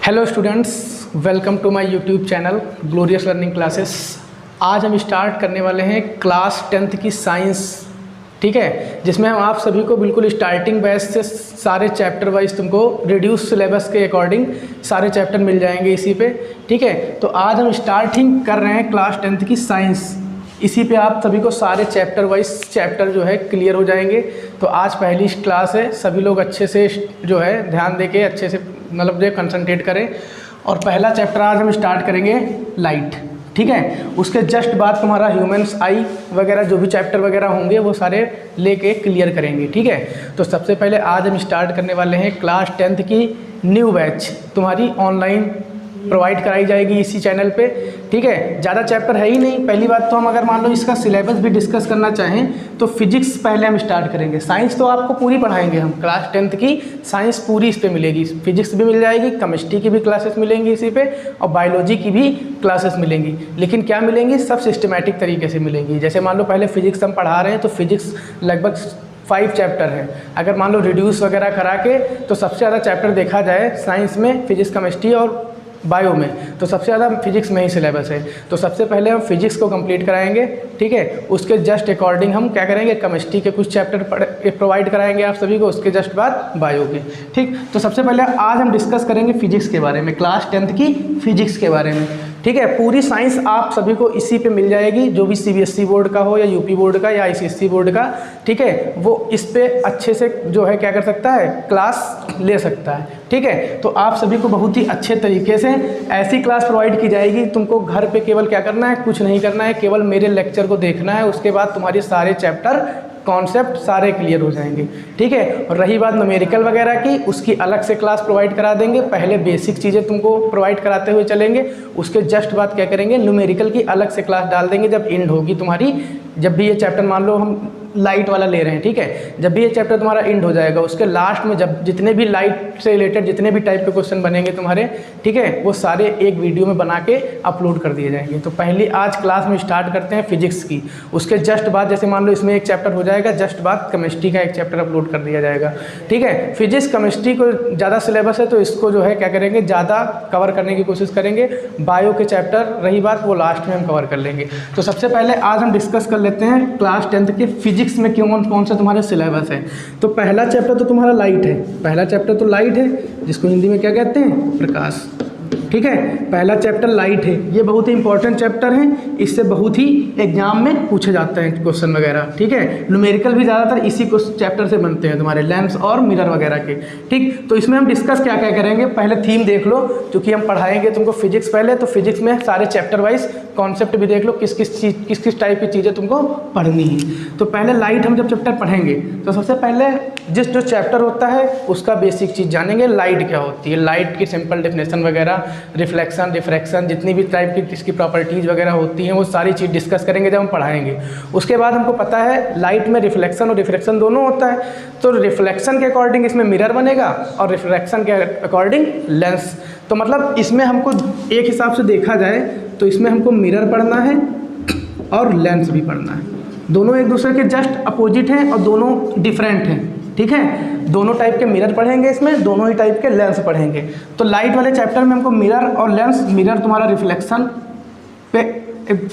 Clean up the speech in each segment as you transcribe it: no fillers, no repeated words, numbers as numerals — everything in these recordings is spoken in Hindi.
Hello students, welcome to my YouTube channel glorious learning classes. आज हम स्टार्ट करने वाले हैं क्लास 10th की साइंस, ठीक है, जिसमें हम आप सभी को बिल्कुल स्टार्टिंग बैच से सारे चैप्टर वाइज तुमको रिड्यूस सिलेबस के अकॉर्डिंग सारे चैप्टर मिल जाएंगे इसी पे, ठीक है। तो आज हम स्टार्टिंग कर रहे हैं क्लास 10th की साइंस। इसी पे आप सभी को सारे चैप्टर वाइज चैप्टर जो है क्लियर हो जाएंगे। तो आज पहली क्लास है, सभी लोग अच्छे से जो है ध्यान देके अच्छे से मतलब जो कंसंट्रेट करें। और पहला चैप्टर आज हम स्टार्ट करेंगे लाइट, ठीक है। उसके जस्ट बाद तुम्हारा ह्यूमन्स आई वगैरह जो भी चैप्टर वगैरह होंगे वो सारे लेके क्लियर करेंगे, ठीक है। तो सबसे पहले आज हम स्टार्ट करने वाले हैं क्लास 10th की न्यू बैच, तुम्हारी ऑनलाइन प्रोवाइड कराई जाएगी इसी चैनल पे, ठीक है। ज़्यादा चैप्टर है ही नहीं। पहली बात तो हम अगर मान लो इसका सिलेबस भी डिस्कस करना चाहें तो फिजिक्स पहले हम स्टार्ट करेंगे। साइंस तो आपको पूरी पढ़ाएंगे हम, क्लास 10th की साइंस पूरी इस पे मिलेगी। फिजिक्स भी मिल जाएगी, केमिस्ट्री की भी क्लासेस मिलेंगी इसी पे, और बायोलॉजी की भी क्लासेस मिलेंगी। लेकिन क्या मिलेंगी, सब सिस्टमेटिक तरीके से मिलेंगी। जैसे मान लो पहले फिजिक्स हम पढ़ा रहे हैं तो फिजिक्स लगभग 5 चैप्टर हैं। अगर मान लो रिड्यूस वगैरह करा के तो सबसे ज़्यादा चैप्टर देखा जाए साइंस में फिजिक्स, केमिस्ट्री और बायो में, तो सबसे ज़्यादा फिजिक्स में ही सिलेबस है। तो सबसे पहले हम फिजिक्स को कंप्लीट कराएंगे, ठीक है। उसके जस्ट अकॉर्डिंग हम क्या करेंगे, केमिस्ट्री के कुछ चैप्टर प्रोवाइड कराएंगे आप सभी को, उसके जस्ट बाद बायो के, ठीक। तो सबसे पहले आज हम डिस्कस करेंगे फिजिक्स के बारे में, क्लास 10th की फिजिक्स के बारे में, ठीक है। पूरी साइंस आप सभी को इसी पे मिल जाएगी, जो भी CBSE बोर्ड का हो या यूपी बोर्ड का या ICSE बोर्ड का, ठीक है, वो इस पे अच्छे से जो है क्या कर सकता है, क्लास ले सकता है, ठीक है। तो आप सभी को बहुत ही अच्छे तरीके से ऐसी क्लास प्रोवाइड की जाएगी। तुमको घर पे केवल क्या करना है, कुछ नहीं करना है, केवल मेरे लेक्चर को देखना है। उसके बाद तुम्हारे सारे चैप्टर कॉन्सेप्ट सारे क्लियर हो जाएंगे, ठीक है। और रही बात न्यूमेरिकल वगैरह की, उसकी अलग से क्लास प्रोवाइड करा देंगे। पहले बेसिक चीज़ें तुमको प्रोवाइड कराते हुए चलेंगे, उसके जस्ट बाद क्या करेंगे, न्यूमेरिकल की अलग से क्लास डाल देंगे जब एंड होगी तुम्हारी। जब भी ये चैप्टर मान लो हम लाइट वाला ले रहे हैं, ठीक है, जब भी ये चैप्टर तुम्हारा एंड हो जाएगा उसके लास्ट में जब जितने भी लाइट से रिलेटेड जितने भी टाइप के क्वेश्चन बनेंगे तुम्हारे, ठीक है, वो सारे एक वीडियो में बना के अपलोड कर दिए जाएंगे। तो पहली आज क्लास में स्टार्ट करते हैं फिजिक्स की। उसके जस्ट बाद जैसे मान लो इसमें एक चैप्टर हो जाएगा, जस्ट बाद केमिस्ट्री का एक चैप्टर अपलोड कर दिया जाएगा, ठीक है। फिजिक्स केमिस्ट्री को ज़्यादा सिलेबस है तो इसको जो है क्या करेंगे, ज़्यादा कवर करने की कोशिश करेंगे। बायो के चैप्टर रही बात वो लास्ट में हम कवर कर लेंगे। तो सबसे पहले आज हम डिस्कस कर लेते हैं क्लास 10th के फिजिक्स में कौन कौन सा तुम्हारे सिलेबस है। तो पहला चैप्टर तो तुम्हारा लाइट है, पहला चैप्टर तो लाइट है, जिसको हिंदी में क्या कहते हैं, प्रकाश, ठीक है। पहला चैप्टर लाइट है, ये बहुत ही इंपॉर्टेंट चैप्टर है, इससे बहुत ही एग्जाम में पूछे जाते हैं क्वेश्चन वगैरह, ठीक है। न्यूमेरिकल भी ज़्यादातर इसी चैप्टर से बनते हैं तुम्हारे, लेंस और मिरर वगैरह के, ठीक। तो इसमें हम डिस्कस क्या क्या करेंगे, पहले थीम देख लो, क्योंकि हम पढ़ाएंगे तुमको फिजिक्स पहले, तो फिजिक्स में सारे चैप्टर वाइज कॉन्सेप्ट भी देख लो, किस किस टाइप की चीज़ें तुमको पढ़नी है। तो पहले लाइट हम जब चैप्टर पढ़ेंगे तो सबसे पहले जो चैप्टर होता है उसका बेसिक चीज़ जानेंगे, लाइट क्या होती है, लाइट की सिंपल डेफिनेशन वगैरह, रिफ्लेक्शन, रिफ्रैक्शन, जितनी भी टाइप की इसकी प्रॉपर्टीज़ वगैरह होती हैं वो सारी चीज़ डिस्कस करेंगे जब हम पढ़ाएंगे। उसके बाद हमको पता है लाइट में रिफ्लेक्शन और रिफ्रैक्शन दोनों होता है, तो रिफ्लेक्शन के अकॉर्डिंग इसमें मिरर बनेगा और रिफ्रैक्शन के अकॉर्डिंग लेंस। तो मतलब इसमें हमको एक हिसाब से देखा जाए तो इसमें हमको मिरर पढ़ना है और लेंस भी पढ़ना है। दोनों एक दूसरे के जस्ट अपोजिट हैं और दोनों डिफरेंट हैं, ठीक है। दोनों टाइप के मिरर पढ़ेंगे इसमें, दोनों ही टाइप के लेंस पढ़ेंगे। तो लाइट वाले चैप्टर में हमको मिरर और लेंस, मिरर तुम्हारा रिफ्लेक्शन पे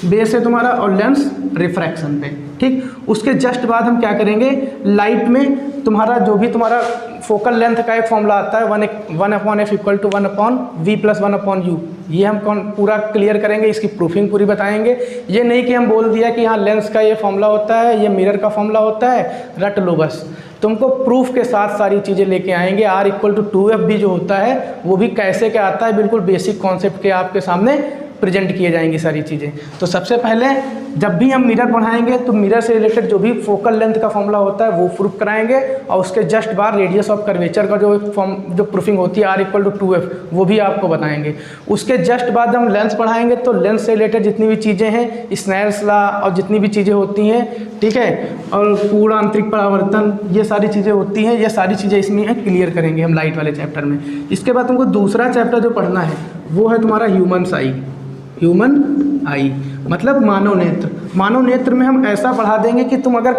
बेस है तुम्हारा और लेंस रिफ्रैक्शन पे, ठीक। उसके जस्ट बाद हम क्या करेंगे, लाइट में तुम्हारा जो भी तुम्हारा फोकल लेंथ का एक फॉर्मूला आता है 1/f = 1/v + 1/u, ये हम पूरा क्लियर करेंगे, इसकी प्रूफिंग पूरी बताएंगे। ये नहीं कि हम बोल दिया कि हाँ लेंस का ये फॉर्मूला होता है, ये मिरर का फॉर्मूला होता है, रट लो बस। तुमको प्रूफ के साथ सारी चीज़ें लेके आएंगे। R = 2f भी जो होता है वो भी कैसे क्या आता है, बिल्कुल बेसिक कॉन्सेप्ट के आपके सामने प्रेजेंट किए जाएंगी सारी चीज़ें। तो सबसे पहले जब भी हम मिरर पढ़ाएंगे तो मिरर से रिलेटेड जो भी फोकल लेंथ का फॉर्मूला होता है वो प्रूफ कराएंगे, और उसके जस्ट बाद रेडियस ऑफ कर्वेचर का जो प्रूफिंग होती है R = 2f वो भी आपको बताएंगे। उसके जस्ट बाद हम लेंस पढ़ाएंगे तो लेंस से रिलेटेड जितनी भी चीज़ें हैं, स्नेल्स लॉ और जितनी भी चीज़ें होती हैं, ठीक है, और पूर्ण आंतरिक परावर्तन, ये सारी चीज़ें होती हैं, ये सारी चीज़ें इसमें क्लियर करेंगे हम लाइट वाले चैप्टर में। इसके बाद तुमको दूसरा चैप्टर जो पढ़ना है वो है तुम्हारा ह्यूमन्स आई। ह्यूमन आई मतलब मानव नेत्र। मानव नेत्र में हम ऐसा पढ़ा देंगे कि तुम अगर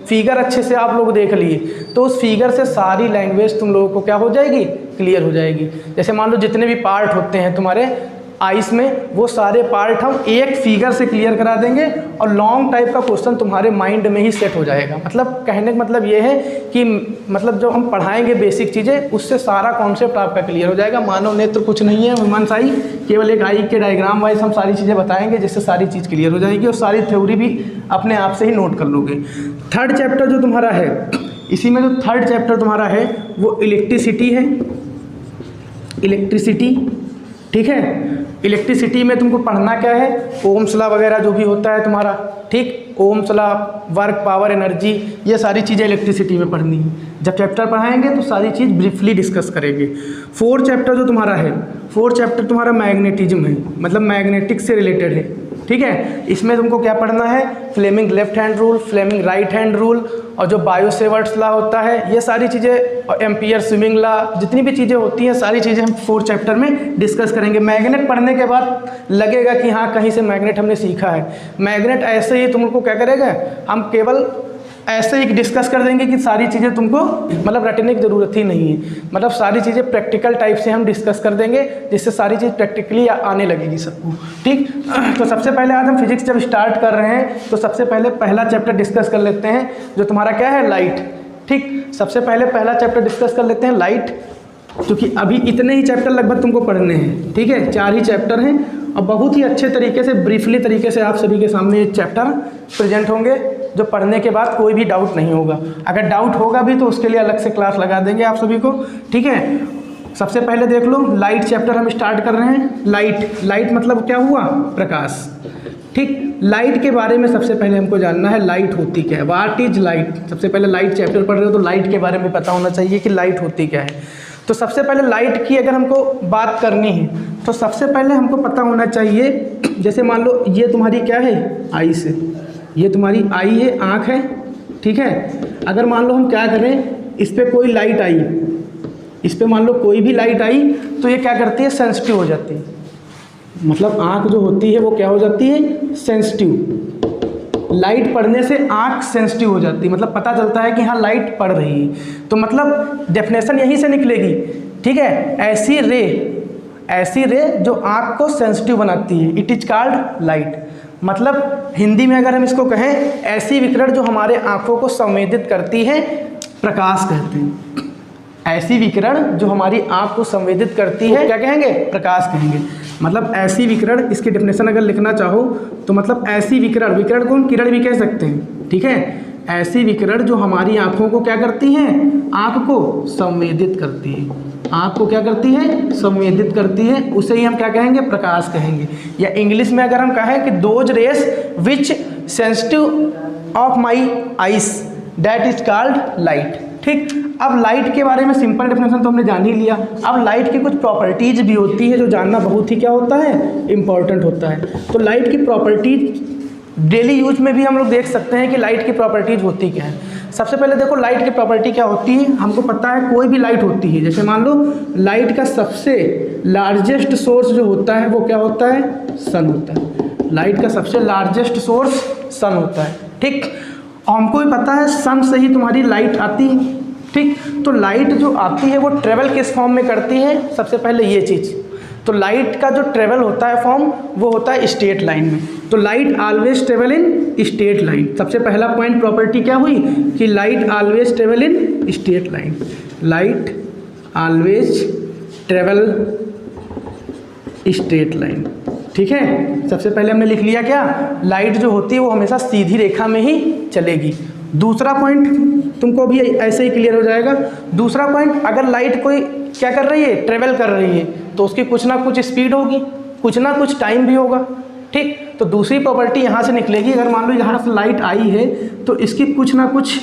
फिगर अच्छे से आप लोग देख लिए तो उस फिगर से सारी लैंग्वेज तुम लोगों को क्या हो जाएगी, क्लियर हो जाएगी। जैसे मान लो जितने भी पार्ट होते हैं तुम्हारे आइस में, वो सारे पार्ट हम एक फिगर से क्लियर करा देंगे और लॉन्ग टाइप का क्वेश्चन तुम्हारे माइंड में ही सेट हो जाएगा। मतलब कहने का मतलब ये है कि मतलब जो हम पढ़ाएंगे बेसिक चीज़ें, उससे सारा कॉन्सेप्ट आपका क्लियर हो जाएगा। मानव नेत्र कुछ नहीं है, ह्यूमन आई, केवल एक आई के डायग्राम वाइज हम सारी चीज़ें बताएंगे जिससे सारी चीज़ क्लियर हो जाएगी और सारी थ्योरी भी अपने आप से ही नोट कर लोगे। थर्ड चैप्टर जो तुम्हारा है, इसी में जो थर्ड चैप्टर तुम्हारा है वो इलेक्ट्रिसिटी है। इलेक्ट्रिसिटी, ठीक है। इलेक्ट्रिसिटी में तुमको पढ़ना क्या है, ओम्स लॉ वगैरह जो भी होता है तुम्हारा, ठीक, Ohm's law, work, power, energy, ये सारी चीज़ें इलेक्ट्रिसिटी में पढ़नी है। जब चैप्टर पढ़ाएंगे तो सारी चीज़ ब्रीफली डिस्कस करेंगे। फोर्थ चैप्टर जो तुम्हारा है, फोर्थ चैप्टर तुम्हारा मैग्नेटिज्म है, मतलब मैग्नेटिक से रिलेटेड है, ठीक है। इसमें तुमको क्या पढ़ना है, Fleming left hand rule, Fleming right hand rule, और जो बायो-सेवर्ट्स लॉ होता है, ये सारी चीज़ें, और एम्पियर स्विमिंग लॉ, जितनी भी चीज़ें होती हैं सारी चीज़ें हम फोर्थ चैप्टर में डिस्कस करेंगे। मैग्नेट पढ़ने के बाद लगेगा कि हाँ कहीं से मैग्नेट हमने सीखा है। मैग्नेट ऐसे ही तुमको क्या करेगा, हम केवल ऐसे ही डिस्कस कर देंगे कि सारी चीज़ें तुमको मतलब रटने की ज़रूरत ही नहीं है। मतलब सारी चीज़ें प्रैक्टिकल टाइप से हम डिस्कस कर देंगे जिससे सारी चीज़ प्रैक्टिकली आने लगेगी सबको, ठीक। तो सबसे पहले आज हम फिजिक्स जब स्टार्ट कर रहे हैं तो सबसे पहले पहला चैप्टर डिस्कस कर लेते हैं जो तुम्हारा क्या है, लाइट, ठीक। सबसे पहले पहला चैप्टर डिस्कस कर लेते हैं, लाइट, क्योंकि अभी इतने ही चैप्टर लगभग तुमको पढ़ने हैं, ठीक है। 4 ही चैप्टर हैं और बहुत ही अच्छे तरीके से ब्रीफली तरीके से आप सभी के सामने ये चैप्टर प्रेजेंट होंगे जो पढ़ने के बाद कोई भी डाउट नहीं होगा। अगर डाउट होगा भी तो उसके लिए अलग से क्लास लगा देंगे आप सभी को, ठीक है। सबसे पहले देख लो, लाइट चैप्टर हम स्टार्ट कर रहे हैं। लाइट मतलब क्या हुआ, प्रकाश, ठीक। लाइट के बारे में सबसे पहले हमको जानना है लाइट होती क्या है, व्हाट इज लाइट। सबसे पहले लाइट चैप्टर पढ़ रहे हो तो लाइट के बारे में पता होना चाहिए कि लाइट होती क्या है। तो सबसे पहले लाइट की अगर हमको बात करनी है तो सबसे पहले हमको पता होना चाहिए, जैसे मान लो ये तुम्हारी क्या है, आई से, ये तुम्हारी आई है, आँख है, ठीक है। अगर मान लो हम क्या करें, इस पर कोई लाइट आई, इस पर मान लो कोई भी लाइट आई तो ये क्या करती है, सेंसिटिव हो जाती है। मतलब आँख जो होती है वो क्या हो जाती है, सेंसिटिव। लाइट पड़ने से आँख सेंसिटिव हो जाती है, मतलब पता चलता है कि हाँ लाइट पड़ रही है। तो मतलब डेफिनेशन यहीं से निकलेगी, ठीक है। ऐसी रे जो आँख को सेंसिटिव बनाती है, इट इज कॉल्ड लाइट। मतलब हिंदी में अगर हम इसको कहें, ऐसी विकिरण जो हमारे आँखों को संवेदित करती है, प्रकाश कहते हैं। ऐसी विकिरण जो हमारी आँख को संवेदित करती है, क्या कहेंगे, प्रकाश कहेंगे। मतलब ऐसी विकिरण, इसकी डेफिनेशन अगर लिखना चाहो तो मतलब ऐसी विकिरण, विकिरण को हम किरण भी कह सकते हैं, ठीक है। ऐसी विकिरण जो हमारी आँखों को क्या करती हैं, आँख को संवेदित करती है, आँख को क्या करती है, संवेदित करती है, उसे ही हम क्या कहेंगे, प्रकाश कहेंगे। या इंग्लिश में अगर हम कहें कि those rays which sensitive of my eyes that is called light, ठीक। अब लाइट के बारे में सिंपल डेफिनेशन तो हमने जान ही लिया। अब लाइट की कुछ प्रॉपर्टीज भी होती है जो जानना बहुत ही क्या होता है, इम्पॉर्टेंट होता है। तो लाइट की प्रॉपर्टीज डेली यूज में भी हम लोग देख सकते हैं कि लाइट की प्रॉपर्टीज होती क्या है। सबसे पहले देखो लाइट की प्रॉपर्टी क्या होती है, हमको पता है कोई भी लाइट होती है, जैसे मान लो लाइट का सबसे लार्जेस्ट सोर्स जो होता है वो क्या होता है, सन होता है। लाइट का सबसे लार्जेस्ट सोर्स सन होता है, ठीक। और हमको भी पता है सन से ही तुम्हारी लाइट आती है, ठीक। तो लाइट जो आती है वो ट्रेवल किस फॉर्म में करती है, सबसे पहले ये चीज़। तो लाइट का जो ट्रेवल होता है फॉर्म वो होता है स्ट्रेट लाइन में। तो light always travel in straight line. सबसे पहला पॉइंट प्रॉपर्टी क्या हुई कि light always travel in straight line. Light always travel straight line, ठीक है। सबसे पहले हमने लिख लिया क्या, लाइट जो होती है वो हमेशा सीधी रेखा में ही चलेगी। दूसरा पॉइंट तुमको भी ऐसे ही क्लियर हो जाएगा। दूसरा पॉइंट, अगर लाइट कोई क्या कर रही है, ट्रेवल कर रही है, तो उसकी कुछ ना कुछ स्पीड होगी, कुछ ना कुछ टाइम भी होगा, ठीक। तो दूसरी प्रॉपर्टी यहाँ से निकलेगी, अगर मान लो यहाँ से लाइट आई है तो इसकी कुछ ना कुछ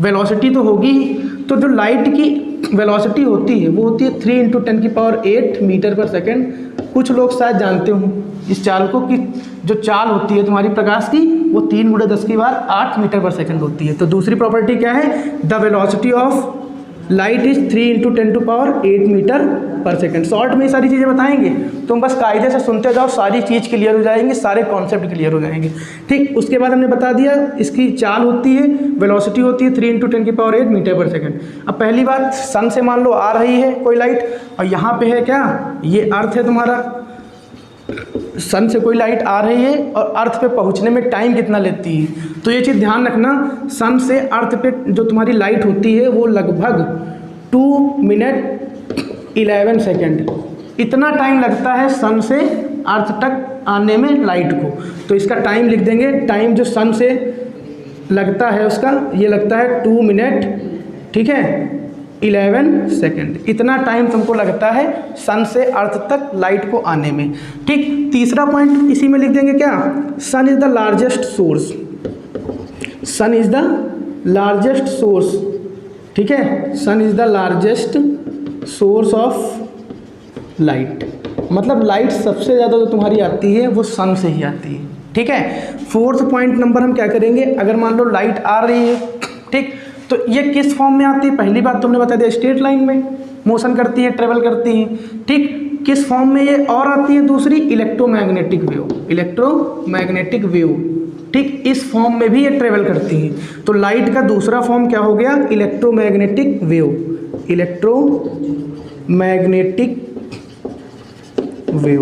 वेलोसिटी तो होगी ही। तो जो लाइट की वेलोसिटी होती है वो होती है 3 × 10⁸ मीटर पर सेकेंड। कुछ लोग शायद जानते हो इस चाल को कि जो चाल होती है तुम्हारी प्रकाश की वो 3 × 10⁸ मीटर पर सेकेंड होती है। तो दूसरी प्रॉपर्टी क्या है, the velocity of light is 3 × 10⁸ metre पर सेकेंड। शॉर्ट में ये सारी चीज़ें बताएंगे, तुम बस कायदे से सुनते जाओ, सारी चीज़ क्लियर हो जाएंगी, सारे कॉन्सेप्ट क्लियर हो जाएंगे। ठीक, उसके बाद हमने बता दिया इसकी चाल होती है, वेलोसिटी होती है 3 × 10⁸ मीटर पर सेकेंड। अब पहली बात, सन से मान लो आ रही है कोई लाइट, और यहाँ पे है क्या, ये अर्थ है तुम्हारा, सन से कोई लाइट आ रही है और अर्थ पे पहुंचने में टाइम कितना लेती है। तो ये चीज़ ध्यान रखना, सन से अर्थ पे जो तुम्हारी लाइट होती है वो लगभग 2 मिनट 11 सेकेंड, इतना टाइम लगता है सन से अर्थ तक आने में लाइट को। तो इसका टाइम लिख देंगे, टाइम जो सन से लगता है उसका ये लगता है 2 मिनट, ठीक है, 11 सेकेंड, इतना टाइम तुमको लगता है सन से अर्थ तक लाइट को आने में। ठीक, तीसरा पॉइंट इसी में लिख देंगे क्या, sun is the largest source, sun is the largest source, ठीक है, sun is the largest source of light, मतलब लाइट सबसे ज़्यादा जो तुम्हारी आती है वो सन से ही आती है। ठीक है, फोर्थ पॉइंट नंबर हम क्या करेंगे, अगर मान लो लाइट आ रही है, ठीक, तो ये किस फॉर्म में आती है, पहली बात तुमने बता दिया, स्ट्रेट लाइन में मोशन करती है, ट्रेवल करती है। ठीक, किस फॉर्म में ये और आती है, दूसरी इलेक्ट्रोमैग्नेटिक वेव, इलेक्ट्रोमैग्नेटिक वेव, ठीक, इस फॉर्म में भी ये ट्रेवल करती है। तो लाइट का दूसरा फॉर्म क्या हो गया, इलेक्ट्रोमैग्नेटिक वेव, इलेक्ट्रोमैग्नेटिक वेव,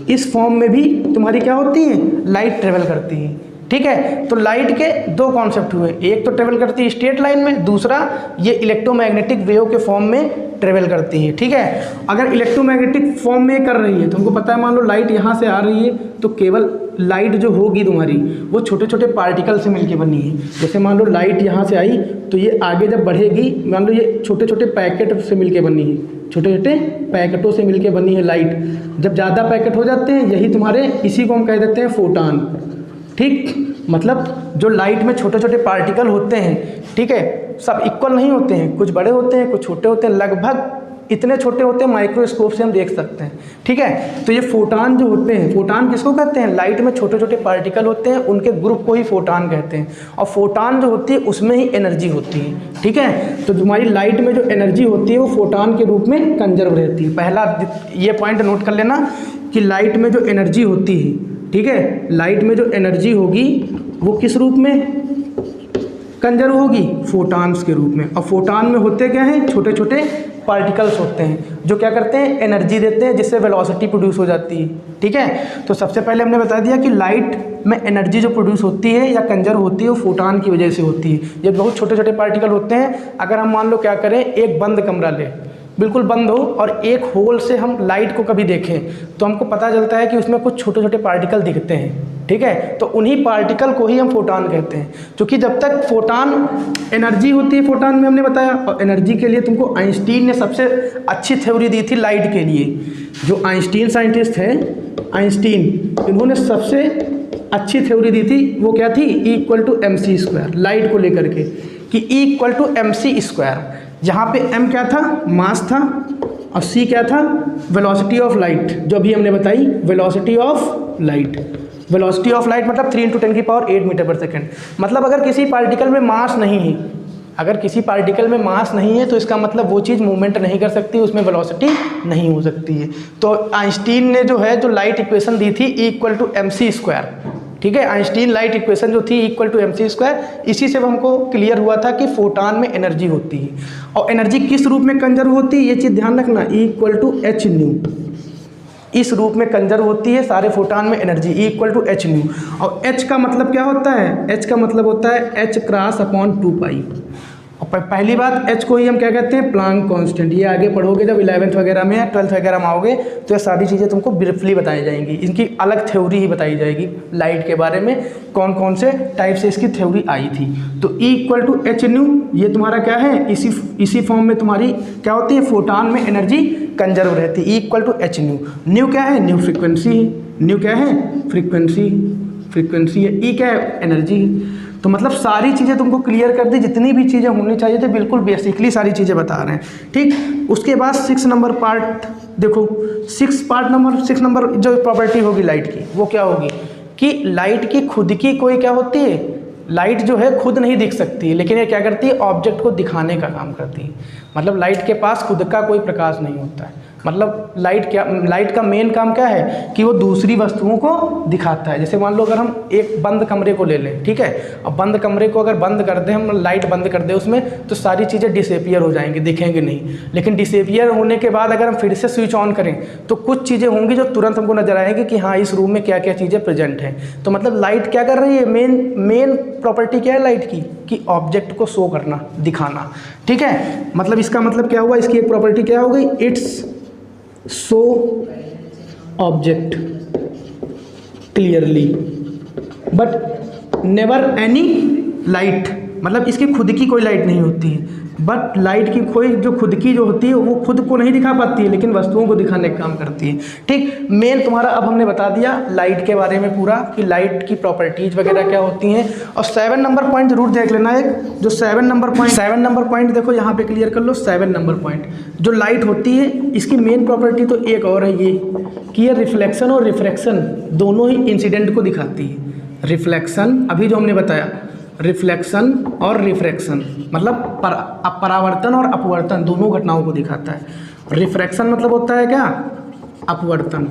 इस फॉर्म में भी तुम्हारी क्या होती है, लाइट ट्रेवल करती है। ठीक है, तो लाइट के दो कॉन्सेप्ट हुए, एक तो ट्रेवल करती है स्ट्रेट लाइन में, दूसरा ये इलेक्ट्रोमैग्नेटिक वेव के फॉर्म में ट्रेवल करती है। ठीक है, अगर इलेक्ट्रोमैग्नेटिक फॉर्म में कर रही है, तुमको पता है, मान लो लाइट यहाँ से आ रही है, तो केवल लाइट जो होगी तुम्हारी वो छोटे छोटे पार्टिकल से मिलके बनी है। जैसे मान लो लाइट यहाँ से आई, तो ये आगे जब बढ़ेगी, मान लो ये छोटे छोटे पैकेट से मिलके बनी है, छोटे छोटे पैकेटों से मिलके बनी है लाइट। जब ज़्यादा पैकेट हो जाते हैं, यही तुम्हारे, इसी को हम कह देते हैं फोटान। ठीक, मतलब जो लाइट में छोटे छोटे पार्टिकल होते हैं, ठीक है, सब इक्वल नहीं होते हैं, कुछ बड़े होते हैं, कुछ छोटे होते हैं, लगभग इतने छोटे होते हैं माइक्रोस्कोप से हम देख सकते हैं। ठीक है, तो ये फोटान जो होते हैं, फोटान किसको कहते हैं, लाइट में छोटे छोटे पार्टिकल होते हैं, उनके ग्रुप को ही फोटान कहते हैं। और फोटान जो होती है उसमें ही एनर्जी होती है। ठीक है, तो तुम्हारी लाइट में जो एनर्जी होती है वो फोटान के रूप में कंजर्व रहती है। पहला ये पॉइंट नोट कर लेना कि लाइट में जो एनर्जी होती है, ठीक है, लाइट में जो एनर्जी होगी वो किस रूप में कंजर्व होगी, फोटान्स के रूप में। और फोटान में होते क्या हैं, छोटे छोटे पार्टिकल्स होते हैं जो क्या करते हैं, एनर्जी देते हैं, जिससे वेलोसिटी प्रोड्यूस हो जाती है। ठीक है, तो सबसे पहले हमने बता दिया कि लाइट में एनर्जी जो प्रोड्यूस होती है या कंजर्व होती है वो फोटान की वजह से होती है। ये बहुत छोटे छोटे पार्टिकल होते हैं। अगर हम मान लो क्या करें, एक बंद कमरा ले, बिल्कुल बंद हो, और एक होल से हम लाइट को कभी देखें तो हमको पता चलता है कि उसमें कुछ छोटे छोटे पार्टिकल दिखते हैं। ठीक है, तो उन्हीं पार्टिकल को ही हम फोटान कहते हैं, क्योंकि जब तक फोटान एनर्जी होती है, फोटान में हमने बताया, और एनर्जी के लिए तुमको आइंस्टीन ने सबसे अच्छी थ्योरी दी थी लाइट के लिए। जो आइंस्टीन साइंटिस्ट है, आइंस्टीन, इन्होंने सबसे अच्छी थ्योरी दी थी, वो क्या थी, E=mc², लाइट को लेकर के, कि E=mc², जहाँ पे m क्या था, मास था, और c क्या था, वेलोसिटी ऑफ लाइट, जो अभी हमने बताई, velocity of light. Velocity of light मतलब 3 × 10⁸ मीटर पर सेकेंड। मतलब अगर किसी पार्टिकल में मास नहीं है, अगर किसी पार्टिकल में मास नहीं है तो इसका मतलब वो चीज़ मूवमेंट नहीं कर सकती, उसमें वेलोसिटी नहीं हो सकती है। तो आइंस्टीन ने जो है, जो लाइट इक्वेशन दी थी E=mc², ठीक है, आइंस्टीन लाइट इक्वेशन जो थी E=mc², इसी से हमको क्लियर हुआ था कि फोटान में एनर्जी होती है। और एनर्जी किस रूप में कंजर्व होती है, ये चीज़ ध्यान रखना, E=hν, इस रूप में कंजर्व होती है सारे फोटान में एनर्जी, E=hν। और h का मतलब क्या होता है, h का मतलब होता है h×2π। और पहली बात, h को ही हम क्या कहते हैं, प्लांक कांस्टेंट। ये आगे पढ़ोगे जब 11th वगैरह में या 12th वगैरह में आओगे तो ये सारी चीज़ें तुमको ब्रीफली बताई जाएंगी, इनकी अलग थ्योरी ही बताई जाएगी लाइट के बारे में, कौन कौन से टाइप से इसकी थ्योरी आई थी। तो E=hν, ये तुम्हारा क्या है, इसी फॉर्म में तुम्हारी क्या होती है, फोटान में एनर्जी कंजर्व रहती है, E=hν। न्यू क्या है, न्यू फ्रिक्वेंसी है, न्यू क्या है, फ्रिक्वेंसी है, E क्या है, एनर्जी। तो मतलब सारी चीज़ें तुमको क्लियर कर दी, जितनी भी चीज़ें होनी चाहिए थे, बिल्कुल बेसिकली सारी चीज़ें बता रहे हैं। ठीक, उसके बाद 6 नंबर पार्ट देखो, 6 नंबर जो प्रॉपर्टी होगी लाइट की, वो क्या होगी कि लाइट की खुद की कोई क्या होती है, लाइट जो है खुद नहीं दिख सकती, लेकिन ये क्या करती है, ऑब्जेक्ट को दिखाने का काम करती है। मतलब लाइट के पास खुद का कोई प्रकाश नहीं होता है। मतलब लाइट का मेन काम क्या है कि वो दूसरी वस्तुओं को दिखाता है। जैसे मान लो अगर हम एक बंद कमरे को ले लें, ठीक है, और बंद कमरे को अगर बंद कर दें, हम लाइट बंद कर दें उसमें, तो सारी चीज़ें डिसअपियर हो जाएंगी, दिखेंगे नहीं। लेकिन डिसअपियर होने के बाद अगर हम फिर से स्विच ऑन करें तो कुछ चीज़ें होंगी जो तुरंत हमको नजर आएंगी कि हाँ इस रूम में क्या क्या चीज़ें प्रेजेंट हैं। तो मतलब लाइट क्या कर रही है, मेन प्रॉपर्टी क्या है लाइट की, कि ऑब्जेक्ट को शो करना, दिखाना। ठीक है, मतलब इसका मतलब क्या हुआ, इसकी एक प्रॉपर्टी क्या हो गई, it's show object clearly but never any light. मतलब इसकी खुद की कोई लाइट नहीं होती है, बट लाइट की कोई जो खुद की जो होती है वो खुद को नहीं दिखा पाती है, लेकिन वस्तुओं को दिखाने का काम करती है। ठीक, मेन तुम्हारा अब हमने बता दिया लाइट के बारे में पूरा, कि लाइट की प्रॉपर्टीज वगैरह क्या होती हैं। और 7 नंबर पॉइंट जरूर देख लेना, एक जो 7 नंबर पॉइंट देखो यहाँ पे क्लियर कर लो। 7 नंबर पॉइंट जो लाइट होती है, इसकी मेन प्रॉपर्टी तो एक और है ये, कि ये रिफ्लेक्शन और रिफ्रैक्शन दोनों ही इंसिडेंट को दिखाती है। रिफ्लेक्शन अभी जो हमने बताया, रिफ्लेक्शन और रिफ्रैक्शन मतलब परावर्तन और अपवर्तन दोनों घटनाओं को दिखाता है। रिफ्रैक्शन मतलब होता है क्या, अपवर्तन,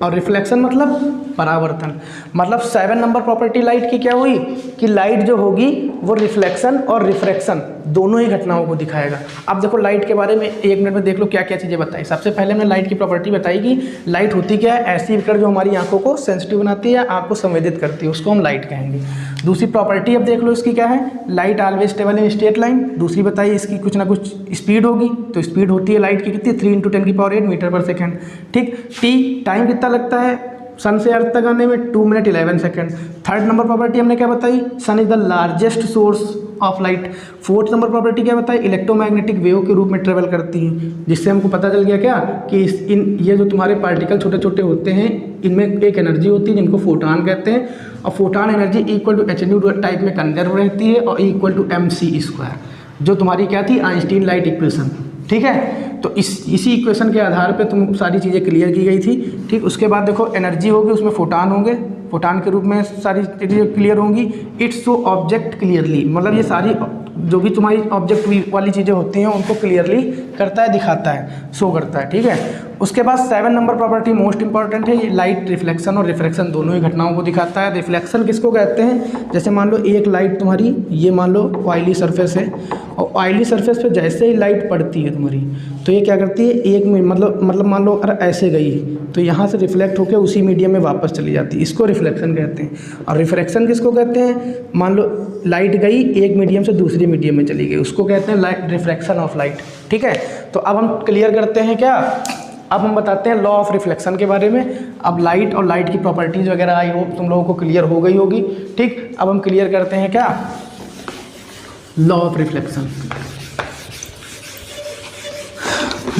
और रिफ्लेक्शन मतलब परावर्तन। मतलब 7 नंबर प्रॉपर्टी लाइट की क्या हुई कि लाइट जो होगी वो रिफ्लेक्शन और रिफ्रैक्शन दोनों ही घटनाओं को दिखाएगा। अब देखो लाइट के बारे में 1 मिनट में देख लो क्या क्या चीज़ें बताई। सबसे पहले हमने लाइट की प्रॉपर्टी बताई कि लाइट होती क्या है, ऐसी विकिरण जो हमारी आंखों को सेंसिटिव बनाती है या आंख को संवेदित करती है, उसको हम लाइट कहेंगे। दूसरी प्रॉपर्टी अब देख लो इसकी क्या है, light always stable in straight line. दूसरी बताइए इसकी कुछ ना कुछ स्पीड होगी, तो स्पीड होती है लाइट की कितनी, 3 × 10⁸ मीटर पर सेकेंड। ठीक, टाइम कितना लगता है सन से अर्थ तक आने में, 2 minute 11 second. 3rd number property हमने क्या बताई, sun is the largest source of light. 4th number property क्या बताई, इलेक्ट्रोमैग्नेटिक वेव के रूप में ट्रेवल करती हैं, जिससे हमको पता चल गया क्या कि ये जो तुम्हारे पार्टिकल छोटे छोटे होते हैं, इनमें एक एनर्जी होती है जिनको फोटान कहते हैं, और photon energy equal to hν type में कंजर्व रहती है और इक्वल टू mc², जो तुम्हारी क्या थी, आइंस्टीन लाइट इक्वेशन। ठीक है, तो इसी इक्वेशन के आधार पे तुम सारी चीज़ें क्लियर की गई थी। ठीक, उसके बाद देखो एनर्जी होगी, उसमें फोटान होंगे, फोटान के रूप में सारी चीज़ें क्लियर होंगी। इट्स शो ऑब्जेक्ट क्लियरली, मतलब ये सारी जो भी तुम्हारी ऑब्जेक्ट वाली चीज़ें होती हैं उनको क्लियरली करता है, दिखाता है, शो करता है। ठीक है, उसके बाद 7 नंबर प्रॉपर्टी मोस्ट इंपॉर्टेंट है, ये लाइट रिफ्लेक्शन और रिफ्रैक्शन दोनों ही घटनाओं को दिखाता है। रिफ्लेक्शन किसको कहते हैं, जैसे मान लो एक लाइट तुम्हारी, ये मान लो ऑयली सरफेस है, और ऑयली सरफेस पे जैसे ही लाइट पड़ती है तुम्हारी, तो ये क्या करती है, 1 मिनट मतलब मान लो अगर ऐसे गई तो यहाँ से रिफ्लेक्ट होकर उसी मीडियम में वापस चली जाती है, इसको रिफ्लेक्शन कहते हैं। और रिफ्रैक्शन किसको कहते हैं, मान लो लाइट गई एक मीडियम से दूसरी मीडियम में चली गई, उसको कहते हैं लाइट, रिफ्रैक्शन ऑफ लाइट। ठीक है, तो अब हम क्लियर करते हैं क्या, अब हम बताते हैं लॉ ऑफ रिफ्लेक्शन के बारे में। अब लाइट और लाइट की प्रॉपर्टीज वगैरह आई होप तुम लोगों को क्लियर हो गई होगी। ठीक, अब हम क्लियर करते हैं क्या, law of reflection.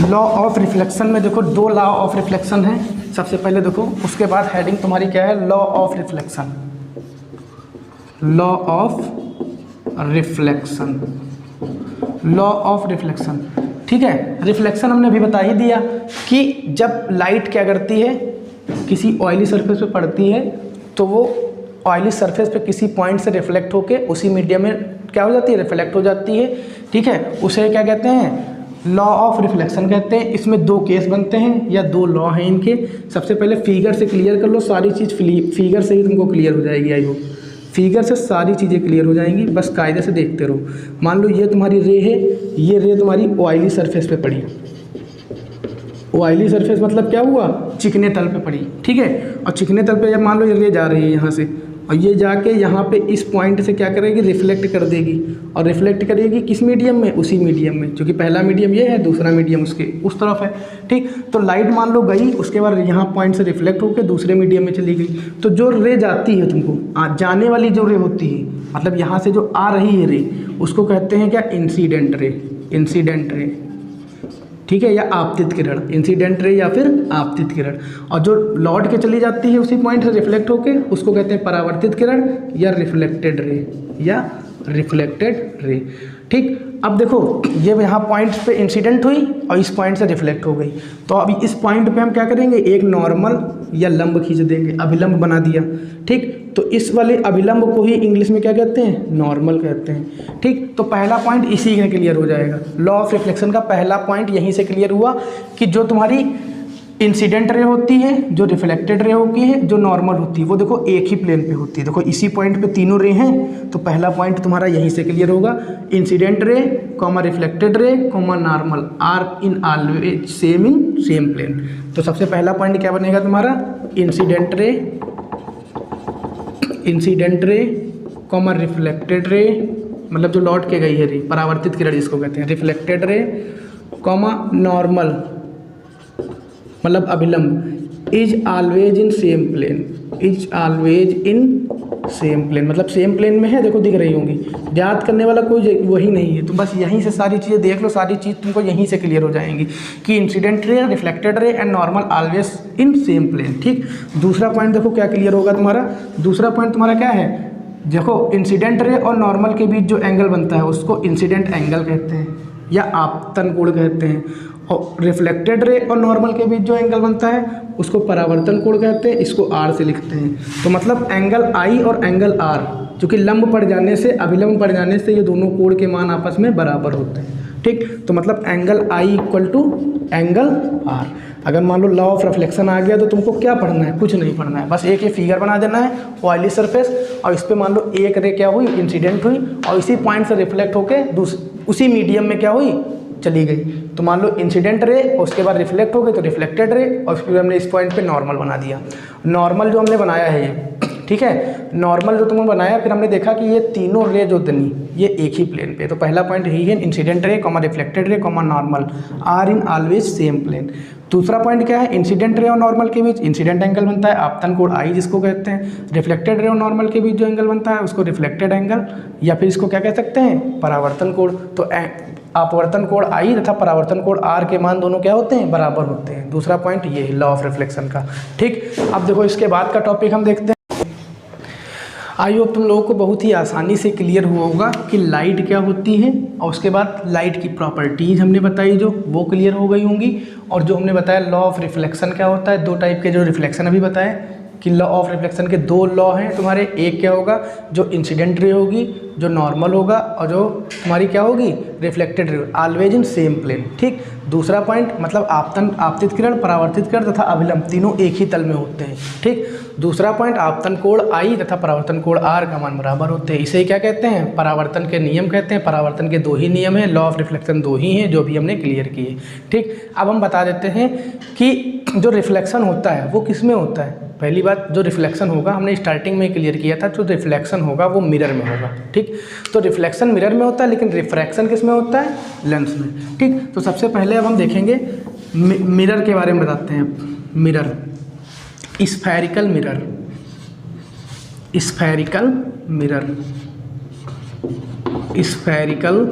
Law of reflection में देखो 2 लॉ ऑफ रिफ्लेक्शन है। सबसे पहले देखो, उसके बाद हेडिंग तुम्हारी क्या है, law of reflection. Law of reflection, law of reflection. ठीक है, रिफ्लेक्शन हमने अभी बता ही दिया कि जब लाइट क्या करती है, किसी ऑयली सरफेस पे पड़ती है, तो वो ऑयली सरफेस पे किसी पॉइंट से रिफ्लेक्ट होके उसी मीडियम में क्या हो जाती है, रिफ्लेक्ट हो जाती है। ठीक है, उसे क्या कहते हैं, लॉ ऑफ रिफ्लेक्शन कहते हैं। इसमें 2 केस बनते हैं या 2 लॉ हैं इनके। सबसे पहले फिगर से क्लियर कर लो, सारी चीज़ फिगर से ही तुमको क्लियर हो जाएगी। आई होप फिगर से सारी चीज़ें क्लियर हो जाएंगी, बस कायदे से देखते रहो। मान लो ये तुम्हारी रे है, ये रे तुम्हारी ऑयली सरफेस पे पड़ी। ऑयली सरफेस मतलब क्या हुआ, चिकने तल पे पड़ी। ठीक है, और चिकने तल पे जब मान लो ये रे जा रही है यहाँ से, और ये जाके यहाँ पे इस पॉइंट से क्या करेगी, रिफ्लेक्ट कर देगी। और रिफ्लेक्ट करेगी किस मीडियम में, उसी मीडियम में, क्योंकि पहला मीडियम ये है, दूसरा मीडियम उसके उस तरफ है। ठीक, तो लाइट मान लो गई, उसके बाद यहाँ पॉइंट से रिफ्लेक्ट होकर दूसरे मीडियम में चली गई। तो जो रे जाती है तुमको, जाने वाली जो रे होती है, मतलब यहाँ से जो आ रही है रे, उसको कहते हैं क्या, इंसिडेंट रे। इंसिडेंट रे, ठीक है, या आपतित किरण, इंसिडेंट रे या फिर आपतित किरण। और जो लौट के चली जाती है उसी पॉइंट से रिफ्लेक्ट होके, उसको कहते हैं परावर्तित किरण या रिफ्लेक्टेड रे, या रिफ्लेक्टेड रे। ठीक, अब देखो ये यहाँ पॉइंट पे इंसिडेंट हुई और इस पॉइंट से रिफ्लेक्ट हो गई, तो अभी इस पॉइंट पे हम क्या करेंगे, एक नॉर्मल या लंब खींच देंगे, अभिलंब बना दिया। ठीक, तो इस वाले अभिलंब को ही इंग्लिश में क्या कहते हैं, नॉर्मल कहते हैं। ठीक, तो पहला पॉइंट इसी से क्लियर हो जाएगा। लॉ ऑफ रिफ्लेक्शन का पहला पॉइंट यहीं से क्लियर हुआ कि जो तुम्हारी इंसिडेंट रे होती है, जो रिफ्लेक्टेड रे होती है, जो नॉर्मल होती है, वो देखो एक ही प्लेन पे होती है। देखो इसी पॉइंट पे तीनों रे हैं, तो पहला पॉइंट तुम्हारा यहीं से क्लियर होगा। Incident ray comma reflected ray comma normal are in always same in same plane. तो सबसे पहला पॉइंट क्या बनेगा तुम्हारा, इंसिडेंट रे कॉमा रिफ्लेक्टेड रे, मतलब जो लौट के गई है रे, परावर्तित किरण जिसको कहते हैं, रिफ्लेक्टेड रे कॉमा नॉर्मल मतलब अभिलंब, is always in same plane, is always in same plane, मतलब सेम प्लेन में है। देखो दिख रही होंगी, याद करने वाला कोई वही नहीं है, तो बस यहीं से सारी चीज़ें देख लो, सारी चीज़ तुमको यहीं से क्लियर हो जाएंगी कि incident ray, reflected ray and normal always in same plane. ठीक, दूसरा पॉइंट देखो क्या क्लियर होगा तुम्हारा। दूसरा पॉइंट तुम्हारा क्या है, देखो इंसिडेंट रे और नॉर्मल के बीच जो एंगल बनता है उसको इंसिडेंट एंगल कहते हैं या आपतन कोण कहते हैं, और रिफ्लेक्टेड रे और नॉर्मल के बीच जो एंगल बनता है उसको परावर्तन कोण कहते हैं, इसको आर से लिखते हैं। तो मतलब एंगल आई और एंगल आर जो कि लंब पड़ जाने से, अभिलंब पड़ जाने से ये दोनों कोण के मान आपस में बराबर होते हैं। ठीक, तो मतलब angle I equal to angle R. अगर मान लो लॉ ऑफ रिफ्लेक्शन आ गया तो तुमको क्या पढ़ना है, कुछ नहीं पढ़ना है, बस एक ये फिगर बना देना है ऑयली सरफेस, और इस पर मान लो एक रे क्या हुई, इंसिडेंट हुई, और इसी पॉइंट से रिफ्लेक्ट होके उसी मीडियम में क्या हुई, चली गई। तो मान लो इंसिडेंट रे और उसके बाद रिफ्लेक्ट हो गई तो रिफ्लेक्टेड रे, और फिर हमने इस पॉइंट पे नॉर्मल बना दिया। नॉर्मल जो हमने बनाया है ये, ठीक है, नॉर्मल जो तुमने बनाया, फिर हमने देखा कि ये तीनों रे जो बनी ये एक ही प्लेन पे। तो पहला पॉइंट यही है, incident ray comma reflected ray comma normal are in always same plane. दूसरा पॉइंट क्या है, इंसिडेंट रे और नॉर्मल के बीच इंसिडेंट एंगल बनता है, आपतन कोण आई जिसको कहते हैं। रिफ्लेक्टेड रे और नॉर्मल के बीच जो एंगल बनता है उसको रिफ्लेक्टेड एंगल, या फिर इसको क्या कह सकते हैं, परावर्तन कोण। तो अपवर्तन कोण आई तथा परावर्तन कोण आर के मान दोनों क्या होते हैं, बराबर होते हैं। दूसरा पॉइंट ये है लॉ ऑफ रिफ्लेक्शन का। ठीक, अब देखो इसके बाद का टॉपिक हम देखते हैं। आई होप तुम लोगों को बहुत ही आसानी से क्लियर हुआ होगा कि लाइट क्या होती है, और उसके बाद लाइट की प्रॉपर्टीज हमने बताई जो वो क्लियर हो गई होंगी। और जो हमने बताया लॉ ऑफ रिफ्लेक्शन क्या होता है, दो टाइप के जो रिफ्लेक्शन अभी बताए कि लॉ ऑफ रिफ्लेक्शन के दो लॉ हैं तुम्हारे। एक क्या होगा, जो इंसिडेंट रे होगी, जो नॉर्मल होगा, और जो तुम्हारी क्या होगी, reflected ray, always in same plane. ठीक, दूसरा पॉइंट मतलब आपतित किरण, परावर्तित किरण तथा अभिलंब तीनों एक ही तल में होते हैं। ठीक, दूसरा पॉइंट आपतन कोण आई तथा परावर्तन कोण आर का मान बराबर होते हैं। इसे क्या कहते हैं, परावर्तन के नियम कहते हैं। परावर्तन के दो ही नियम हैं, लॉ ऑफ रिफ्लेक्शन दो ही हैं जो भी हमने क्लियर किए। ठीक, अब हम बता देते हैं कि जो रिफ्लेक्शन होता है वो किस में होता है। पहली बात, जो रिफ्लेक्शन होगा हमने स्टार्टिंग में क्लियर किया था, जो रिफ्लेक्शन होगा वो मिरर में होगा। ठीक, तो रिफ्लेक्शन मिरर में होता है, लेकिन रिफ्रैक्शन किस में होता है, लेंस में। ठीक, तो सबसे पहले अब हम देखेंगे मिरर के बारे में बताते हैं। Mirror, spherical mirror, spherical mirror, spherical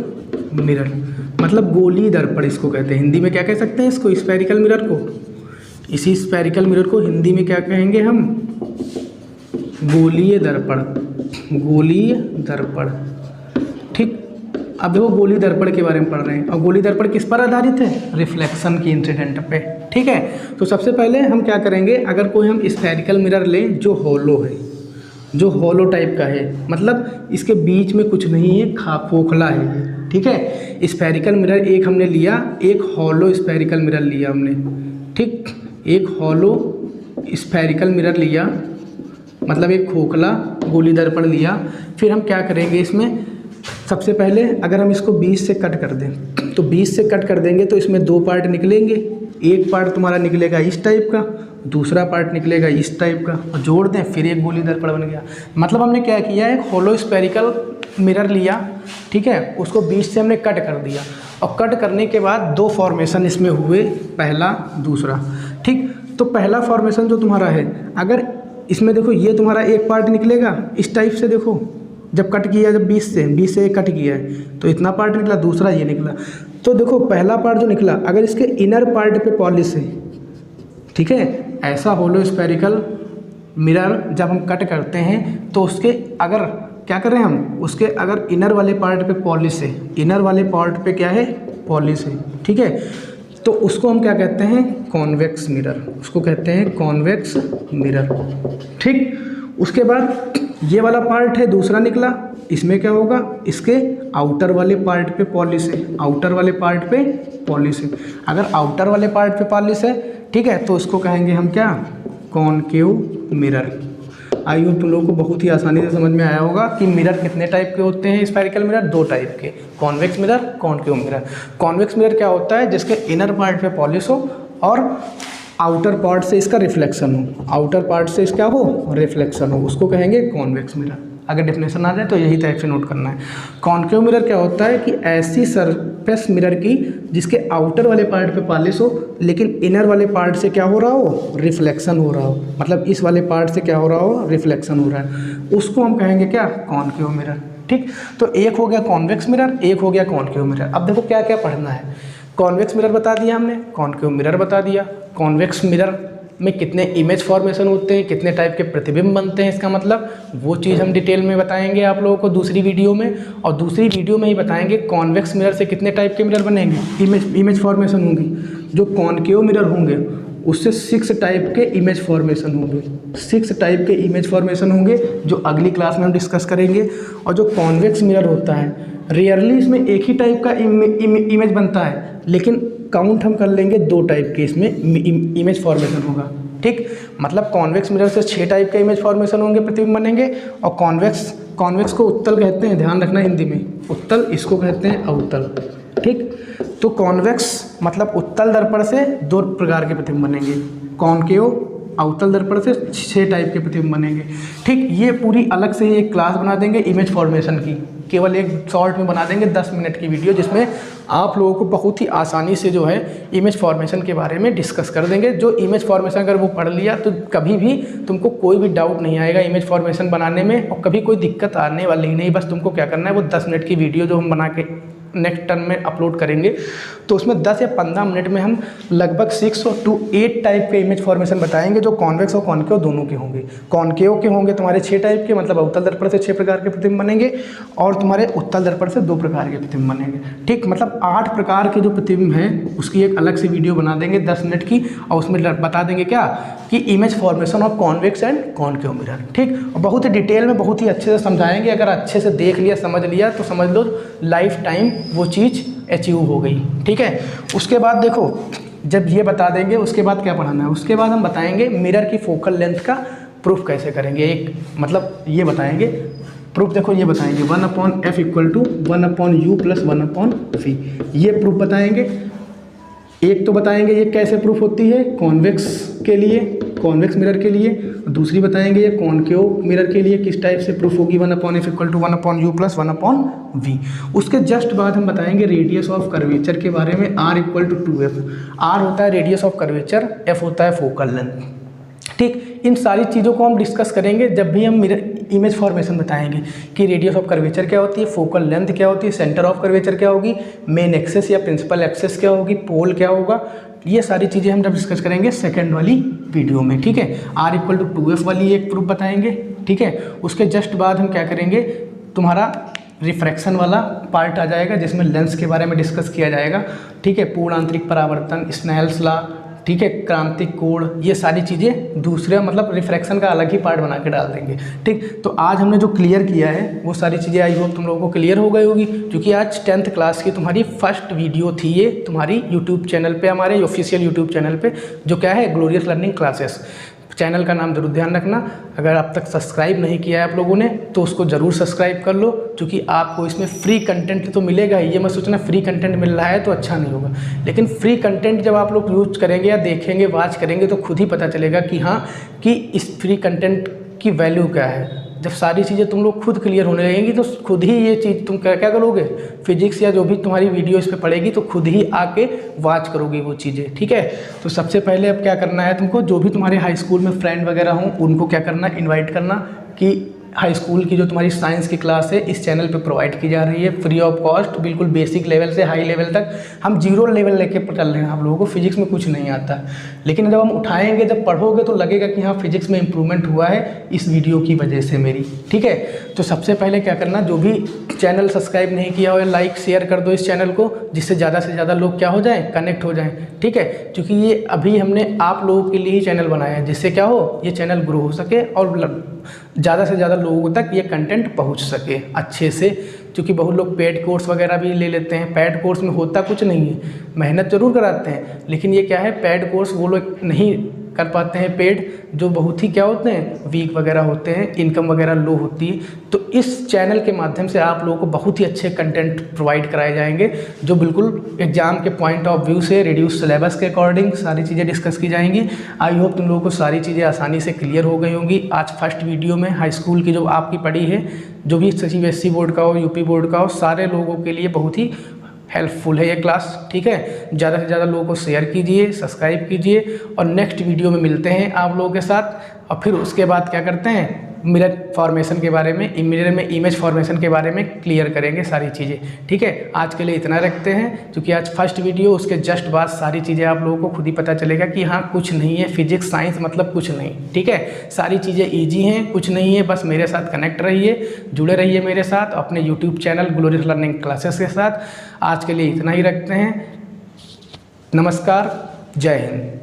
mirror मतलब गोली दर्पण इसको कहते हैं। हिंदी में क्या कह सकते हैं इसको, स्फेरिकल मिरर को। इसी स्फेरिकल मिरर को हिंदी में क्या कहेंगे हम, गोलीय दर्पण, गोलीय दर्पण। ठीक, अब देखो गोली दर्पण के बारे में पढ़ रहे हैं, और गोली दर्पण किस पर आधारित है, रिफ्लेक्शन की इंसिडेंट पे। ठीक है, तो सबसे पहले हम क्या करेंगे, अगर कोई हम स्फेरिकल मिरर लें जो हॉलो है, जो हॉलो टाइप का है, मतलब इसके बीच में कुछ नहीं है, खोखला है। ठीक है, स्फेरिकल मिरर एक हमने लिया, एक हॉलो स्फेरिकल मिरर लिया हमने। ठीक, एक हॉलो स्फेरिकल मिरर लिया, मतलब एक खोखला गोली दर्पण लिया। फिर हम क्या करेंगे इसमें, सबसे पहले अगर हम इसको 20 से कट कर दें, तो 20 से कट कर देंगे तो इसमें दो पार्ट निकलेंगे। एक पार्ट तुम्हारा निकलेगा इस टाइप का, दूसरा पार्ट निकलेगा इस टाइप का, और जोड़ दें फिर एक गोली दर्पण बन गया। मतलब हमने क्या किया, एक होलो स्फेरिकल मिरर लिया, ठीक है, उसको 20 से हमने कट कर दिया, और कट करने के बाद दो फॉर्मेशन इसमें हुए, पहला दूसरा। ठीक, तो पहला फॉर्मेशन जो तुम्हारा है, अगर इसमें देखो ये तुम्हारा एक पार्ट निकलेगा इस टाइप से, देखो जब कट किया, जब 20 से कट किया है तो इतना पार्ट निकला, दूसरा ये निकला। तो देखो पहला पार्ट जो निकला, अगर इसके इनर पार्ट पे पॉलिश है, ठीक है, ऐसा होलो स्फेरिकल मिरर जब हम कट करते हैं तो उसके अगर क्या करें हम, उसके अगर इनर वाले पार्ट पे पॉलिश है, इनर वाले पार्ट पे क्या है, पॉलिश है। ठीक है, तो उसको हम क्या कहते हैं, कॉन्वेक्स मिरर, उसको कहते हैं कॉन्वेक्स मिरर। ठीक, उसके बाद ये वाला पार्ट है दूसरा निकला, इसमें क्या होगा, इसके आउटर वाले पार्ट पे पॉलिश है, आउटर वाले पार्ट पे पॉलिश है। अगर आउटर वाले पार्ट पे पॉलिश है, ठीक है, तो इसको कहेंगे हम क्या, कॉनकेव मिरर। आई होप तुम लोगों को बहुत ही आसानी से समझ में आया होगा कि मिरर कितने टाइप के होते हैं। स्फेरिकल मिरर 2 टाइप के, convex mirror, concave mirror. Convex mirror क्या होता है, जिसके इनर पार्ट पे पॉलिश हो और आउटर पार्ट से इसका रिफ्लेक्शन हो, आउटर पार्ट से इसका हो रिफ्लेक्शन हो, उसको कहेंगे कॉन्वेक्स मिरर। अगर डेफिनेशन आ जाए तो यही टाइप से नोट करना है। कॉनकेव मिरर क्या होता है कि ऐसी सरफेस मिरर की जिसके आउटर वाले पार्ट पे पॉलिश हो लेकिन इनर वाले पार्ट से क्या हो रहा हो, रिफ्लेक्शन हो रहा हो, मतलब इस वाले पार्ट से क्या हो रहा हो, रिफ्लेक्शन हो रहा है, उसको हम कहेंगे क्या, कॉनकेव मिरर। ठीक, तो एक हो गया कॉन्वेक्स मिरर, एक हो गया कॉनकेव मिरर। अब देखो क्या क्या पढ़ना है। कॉन्वेक्स मिरर बता दिया हमने, कॉनकेव मिरर बता दिया। कॉन्वेक्स मिरर में कितने इमेज फॉर्मेशन होते हैं, कितने टाइप के प्रतिबिंब बनते हैं, इसका मतलब वो चीज़ हम डिटेल में बताएंगे आप लोगों को दूसरी वीडियो में। और दूसरी वीडियो में ही बताएंगे कॉन्वेक्स मिरर से कितने टाइप के मिरर बनेंगे, इमेज फॉर्मेशन होंगी। जो कॉनकेव मिरर होंगे उससे 6 टाइप के इमेज फॉर्मेशन होंगे, 6 टाइप के इमेज फॉर्मेशन होंगे जो अगली क्लास में हम डिस्कस करेंगे। और जो कॉन्वेक्स मिरर होता है रियरली इसमें एक ही टाइप का इमेज बनता है, लेकिन काउंट हम कर लेंगे 2 टाइप के इसमें इमेज फॉर्मेशन होगा। ठीक, मतलब कॉन्वेक्स मिरर से 6 टाइप के इमेज फॉर्मेशन होंगे, प्रतिबिंब बनेंगे। और कॉन्वेक्स को उत्तल कहते हैं, ध्यान रखना हिंदी में, उत्तल इसको कहते हैं अवतल। ठीक, तो कॉन्वेक्स मतलब उत्तल दर्पण से 2 प्रकार के प्रतिबिंब बनेंगे, कॉनकेव अवतल दर्पण से 6 टाइप के प्रतिबिंब बनेंगे। ठीक, ये पूरी अलग से ही एक क्लास बना देंगे इमेज फॉर्मेशन की, केवल एक शॉर्ट में बना देंगे 10 मिनट की वीडियो, जिसमें आप लोगों को बहुत ही आसानी से जो है इमेज फॉर्मेशन के बारे में डिस्कस कर देंगे। जो इमेज फॉर्मेशन अगर वो पढ़ लिया तो कभी भी तुमको कोई भी डाउट नहीं आएगा इमेज फॉर्मेशन बनाने में, और कभी कोई दिक्कत आने वाली ही नहीं। बस तुमको क्या करना है, वो 10 मिनट की वीडियो जो हम बना के नेक्स्ट टर्म में अपलोड करेंगे तो उसमें 10 या 15 मिनट में हम लगभग 6 to 8 टाइप के इमेज फॉर्मेशन बताएंगे, जो कॉन्वेक्स और कॉनकेव दोनों के होंगे। कॉनकेव के होंगे तुम्हारे 6 टाइप के, मतलब अवतल दर्पण से 6 प्रकार के प्रतिबिंब बनेंगे, और तुम्हारे उत्तल दर्पण से 2 प्रकार के प्रतिबिंब बनेंगे। ठीक, मतलब 8 प्रकार के जो प्रतिबिंब हैं उसकी एक अलग से वीडियो बना देंगे 10 मिनट की, और उसमें बता देंगे क्या कि image formation of convex and concave mirror. ठीक, और बहुत ही डिटेल में बहुत ही अच्छे से समझाएंगे। अगर अच्छे से देख लिया, समझ लिया तो समझ लो लाइफ टाइम वो चीज़ अचीव हो गई। ठीक है, उसके बाद देखो जब ये बता देंगे उसके बाद क्या पढ़ाना है, उसके बाद हम बताएंगे मिरर की फोकल लेंथ का प्रूफ कैसे करेंगे। एक मतलब ये बताएंगे प्रूफ, देखो ये बताएंगे 1/f = 1/u + 1/v, ये प्रूफ बताएंगे। एक तो बताएंगे ये कैसे प्रूफ होती है कॉन्वेक्स के लिए, कॉन्वेक्स मिरर के लिए। दूसरी बताएंगे ये कॉनकेव मिरर के लिए किस टाइप से प्रूफ होगी, 1/f = 1/u + 1/v। उसके जस्ट बाद हम बताएंगे रेडियस ऑफ कर्वेचर के बारे में, r = 2f। r होता है रेडियस ऑफ कर्वेचर, f होता है फोकल लेंथ। ठीक, इन सारी चीज़ों को हम डिस्कस करेंगे जब भी हम मिरर इमेज फॉर्मेशन बताएंगे कि रेडियस ऑफ कर्वेचर क्या होती है, फोकल लेंथ क्या होती है, सेंटर ऑफ कर्वेचर क्या होगी, मेन एक्सेस या प्रिंसिपल एक्सेस क्या होगी, पोल क्या होगा। ये सारी चीज़ें हम जब डिस्कस करेंगे सेकंड वाली वीडियो में। ठीक है, r = 2f वाली एक प्रूफ बताएंगे। ठीक है, उसके जस्ट बाद हम क्या करेंगे, तुम्हारा रिफ्रैक्शन वाला पार्ट आ जाएगा जिसमें लेंस के बारे में डिस्कस किया जाएगा। ठीक है, पूर्ण आंतरिक परावर्तन, स्नेल्स लॉ, ठीक है, क्रांतिक कोण, ये सारी चीज़ें दूसरे मतलब रिफ्रैक्शन का अलग ही पार्ट बना के डाल देंगे। ठीक, तो आज हमने जो क्लियर किया है वो सारी चीज़ें आई होप तुम लोगों को क्लियर हो गई होगी, क्योंकि आज 10th क्लास की तुम्हारी फर्स्ट वीडियो थी ये तुम्हारी यूट्यूब चैनल पे, हमारे ऑफिशियल यूट्यूब चैनल पे, जो क्या है ग्लोरियस लर्निंग क्लासेस। चैनल का नाम जरूर ध्यान रखना। अगर अब तक सब्सक्राइब नहीं किया है आप लोगों ने तो उसको ज़रूर सब्सक्राइब कर लो, क्योंकि आपको इसमें फ्री कंटेंट तो मिलेगा ही। ये मत सोचना फ्री कंटेंट मिल रहा है तो अच्छा नहीं होगा, लेकिन फ्री कंटेंट जब आप लोग यूज करेंगे या देखेंगे, वॉच करेंगे तो खुद ही पता चलेगा कि हाँ कि इस फ्री कंटेंट की वैल्यू क्या है। जब सारी चीज़ें तुम लोग खुद क्लियर होने लगेंगी तो खुद ही ये चीज़ तुम क्या क्या करोगे, फिजिक्स या जो भी तुम्हारी वीडियो इस पे पड़ेगी तो खुद ही आके वॉच करोगे वो चीज़ें। ठीक है, तो सबसे पहले अब क्या करना है तुमको, जो भी तुम्हारे हाई स्कूल में फ्रेंड वगैरह हों उनको क्या करना, इन्वाइट करना कि हाई स्कूल की जो तुम्हारी साइंस की क्लास है इस चैनल पे प्रोवाइड की जा रही है फ्री ऑफ कॉस्ट, बिल्कुल बेसिक लेवल से हाई लेवल तक। हम 0 लेवल लेके चल रहे हैं। आप लोगों को फिजिक्स में कुछ नहीं आता, लेकिन जब हम उठाएंगे, जब पढ़ोगे तो लगेगा कि हाँ फिजिक्स में इंप्रूवमेंट हुआ है इस वीडियो की वजह से मेरी। ठीक है, तो सबसे पहले क्या करना, जो भी चैनल सब्सक्राइब नहीं किया हो लाइक शेयर कर दो इस चैनल को, जिससे ज़्यादा से ज़्यादा लोग क्या हो जाएँ, कनेक्ट हो जाएँ। ठीक है, क्योंकि ये अभी हमने आप लोगों के लिए ही चैनल बनाया है, जिससे क्या हो ये चैनल ग्रो हो सके और ज़्यादा से ज़्यादा लोगों तक ये कंटेंट पहुंच सके अच्छे से। क्योंकि बहुत लोग पेड कोर्स वगैरह भी ले लेते हैं, पेड कोर्स में होता कुछ नहीं है, मेहनत ज़रूर कराते हैं, लेकिन ये क्या है, पेड कोर्स वो लोग नहीं कर पाते हैं पेड, जो बहुत ही क्या होते हैं, वीक वगैरह होते हैं, इनकम वगैरह लो होती है। तो इस चैनल के माध्यम से आप लोगों को बहुत ही अच्छे कंटेंट प्रोवाइड कराए जाएंगे, जो बिल्कुल एग्जाम के पॉइंट ऑफ व्यू से रिड्यूस सिलेबस के अकॉर्डिंग सारी चीज़ें डिस्कस की जाएंगी। आई होप तुम लोगों को सारी चीज़ें आसानी से क्लियर हो गई होंगी। आज फर्स्ट वीडियो में हाई स्कूल की जो आपकी पढ़ी है, जो भी CBSE बोर्ड का हो, यूपी बोर्ड का हो, सारे लोगों के लिए बहुत ही हेल्पफुल है ये क्लास। ठीक है, ज़्यादा से ज़्यादा लोगों को शेयर कीजिए, सब्सक्राइब कीजिए, और नेक्स्ट वीडियो में मिलते हैं आप लोगों के साथ। और फिर उसके बाद क्या करते हैं, मिरर फॉर्मेशन के बारे में, मिरर में इमेज फॉर्मेशन के बारे में क्लियर करेंगे सारी चीज़ें। ठीक है, आज के लिए इतना रखते हैं, क्योंकि आज फर्स्ट वीडियो, उसके जस्ट बाद सारी चीज़ें आप लोगों को खुद ही पता चलेगा कि हाँ कुछ नहीं है, फिजिक्स साइंस मतलब कुछ नहीं। ठीक है, सारी चीज़ें ईजी हैं, कुछ नहीं है, बस मेरे साथ कनेक्ट रहिए, जुड़े रहिए मेरे साथ अपने YouTube channel glorious learning classes के साथ। आज के लिए इतना ही रखते हैं। नमस्कार, जय हिंद।